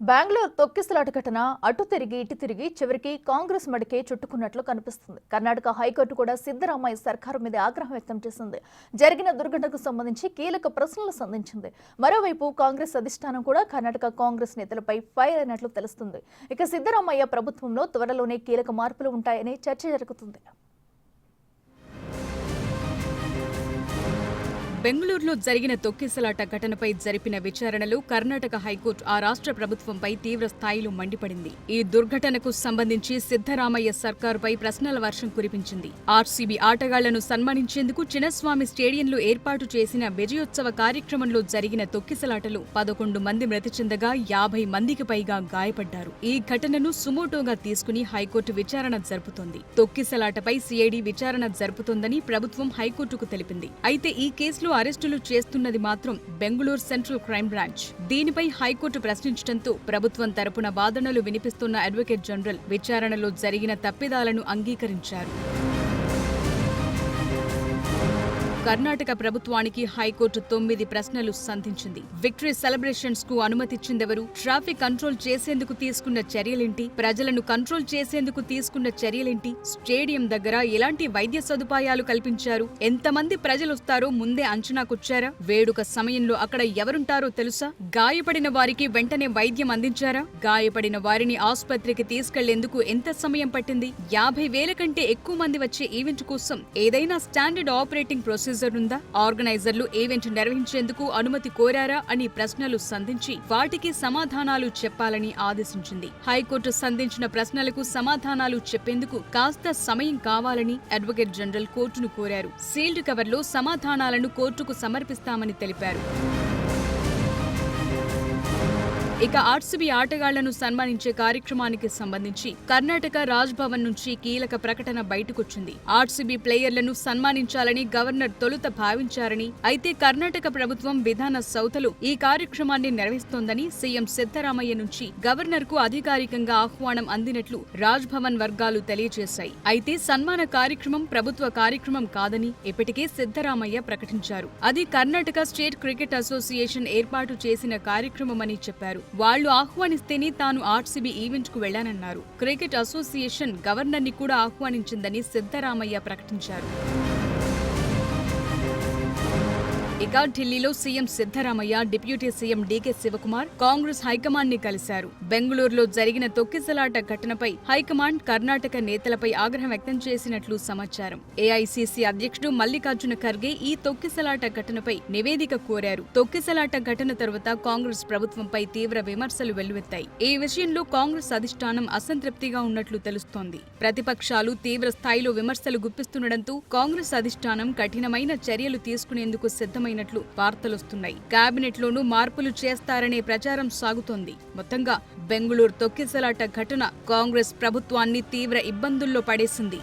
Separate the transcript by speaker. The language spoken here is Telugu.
Speaker 1: బెంగళూరు తొక్కిసలాట ఘటన అటు తిరిగి ఇటు తిరిగి చివరికి కాంగ్రెస్ మడికే చుట్టుకున్నట్లు కనిపిస్తుంది. కర్ణాటక హైకోర్టు కూడా సిద్ధరామయ్య సర్కారు మీద ఆగ్రహం వ్యక్తం చేసింది. జరిగిన దుర్ఘటనకు సంబంధించి కీలక ప్రశ్నలు సంధించింది. మరోవైపు కాంగ్రెస్ అధిష్టానం కూడా కర్ణాటక కాంగ్రెస్ నేతలపై ఫైర్ అయినట్లు తెలుస్తుంది. ఇక సిద్ధరామయ్య ప్రభుత్వంలో త్వరలోనే కీలక మార్పులు ఉంటాయని చర్చ జరుగుతుంది.
Speaker 2: బెంగళూరులో జరిగిన తొక్కిసలాట ఘటనపై జరిపిన విచారణలో కర్ణాటక హైకోర్టు ఆ రాష్ట్ర ప్రభుత్వంపై తీవ్ర స్థాయిలో మండిపడింది. ఈ దుర్ఘటనకు సంబంధించి సిద్ధరామయ్య సర్కారుపై ప్రశ్నల వర్షం కురిపించింది. ఆర్సీబీ ఆటగాళ్లను సన్మానించేందుకు చిన్నస్వామి స్టేడియంలో ఏర్పాటు చేసిన విజయోత్సవ కార్యక్రమంలో జరిగిన తొక్కిసలాటలో 11 మంది మృతి చెందగా 50 మందికి పైగా గాయపడ్డారు. ఈ ఘటనను సుమోటోగా తీసుకుని హైకోర్టు విచారణ జరుపుతోంది. తొక్కిసలాటపై సిఐడి విచారణ జరుపుతోందని ప్రభుత్వం హైకోర్టుకు తెలిపింది. అయితే ఈ కేసులో అరెస్టులు చేస్తున్నది మాత్రం బెంగళూరు సెంట్రల్ క్రైమ్ బ్రాంచ్. దీనిపై హైకోర్టు ప్రశ్నించడంతో ప్రభుత్వం తరపున వాదనలు వినిపిస్తున్న అడ్వకేట్ జనరల్ విచారణలో జరిగిన తప్పిదాలను అంగీకరించారు. కర్ణాటక ప్రభుత్వానికి హైకోర్టు 9 ప్రశ్నలు సంధించింది. విక్టరీ సెలబ్రేషన్స్ కు అనుమతిచ్చిందెవరు? ట్రాఫిక్ కంట్రోల్ చేసేందుకు తీసుకున్న చర్యలేంటి? ప్రజలను కంట్రోల్ చేసేందుకు తీసుకున్న చర్యలేంటి? స్టేడియం దగ్గర ఎలాంటి వైద్య సదుపాయాలు కల్పించారు? ఎంతమంది ప్రజలొస్తారో ముందే అంచనాకొచ్చారా? వేడుక సమయంలో అక్కడ ఎవరుంటారో తెలుసా? గాయపడిన వారికి వెంటనే వైద్యం అందించారా? గాయపడిన వారిని ఆసుపత్రికి తీసుకెళ్లేందుకు ఎంత సమయం పట్టింది? 50,000 కంటే ఎక్కువ మంది వచ్చే ఈవెంట్ కోసం ఏదైనా స్టాండర్డ్ ఆపరేటింగ్ ప్రొసీజర్ ఉందా? ఆర్గనైజర్లు ఈవెంట్ నిర్వహించేందుకు అనుమతి కోరారా అని ప్రశ్నలు సంధించి వాటికి సమాధానాలు చెప్పాలని ఆదేశించింది. హైకోర్టు సంధించిన ప్రశ్నలకు సమాధానాలు చెప్పేందుకు కాస్త సమయం కావాలని అడ్వకేట్ జనరల్ కోర్టును కోరారు. సీల్డ్ కవర్లో సమాధానాలను కోర్టుకు సమర్పిస్తామని తెలిపారు. ఇక ఆర్సీబీ ఆటగాళ్లను సన్మానించే కార్యక్రమానికి సంబంధించి కర్ణాటక రాజ్ భవన్ నుంచి కీలక ప్రకటన బయటకొచ్చింది. ఆర్సీబీ ప్లేయర్లను సన్మానించాలని గవర్నర్ తొలుత భావించారని, అయితే కర్ణాటక ప్రభుత్వం విధాన సౌధలో ఈ కార్యక్రమాన్ని నిర్వహిస్తోందని సీఎం సిద్ధరామయ్య నుంచి గవర్నర్ కు అధికారికంగా ఆహ్వానం అందినట్లు రాజ్ భవన్ వర్గాలు తెలియజేశాయి. అయితే సన్మాన కార్యక్రమం ప్రభుత్వ కార్యక్రమం కాదని ఇప్పటికే సిద్ధరామయ్య ప్రకటించారు. అది కర్ణాటక స్టేట్ క్రికెట్ అసోసియేషన్ ఏర్పాటు చేసిన కార్యక్రమమని చెప్పారు. వాళ్లు ఆహ్వానిస్తేనే తాను ఆర్సీబీ ఈవెంట్ కు వెళ్లానన్నారు. క్రికెట్ అసోసియేషన్ గవర్నర్ ని కూడా ఆహ్వానించిందని సిద్ధరామయ్య ప్రకటించారు. ఇక ఢిల్లీలో CM Siddaramaiah, deputy CM DK Shivakumar Congress high command ని కలిశారు. బెంగళూరులో జరిగిన తొక్కిసలాట ఘటనపై హైకమాండ్ కర్ణాటక నేతలపై ఆగ్రహం వ్యక్తం చేసినట్లు సమాచారం. ఏఐసీసీ అధ్యక్షుడు మల్లికార్జున ఖర్గే ఈ తొక్కిసలాట ఘటనపై నివేదిక కోరారు. తొక్కిసలాట ఘటన తర్వాత కాంగ్రెస్ ప్రభుత్వంపై తీవ్ర విమర్శలు వెల్లువెత్తాయి. ఈ విషయంలో కాంగ్రెస్ అధిష్టానం అసంతృప్తిగా ఉన్నట్లు తెలుస్తోంది. ప్రతిపక్షాలు తీవ్ర స్థాయిలో విమర్శలు గుప్పిస్తుండటంతో కాంగ్రెస్ అధిష్టానం కఠినమైన చర్యలు తీసుకునేందుకు సిద్ధమైనట్లు వార్తలొస్తున్నాయి. కేబినెట్ లోనూ మార్పులు చేస్తారనే ప్రచారం సాగుతోంది. మొత్తంగా బెంగళూరు తొక్కిసలాట ఘటన కాంగ్రెస్ ప్రభుత్వాన్ని తీవ్ర ఇబ్బందుల్లో పడేసింది.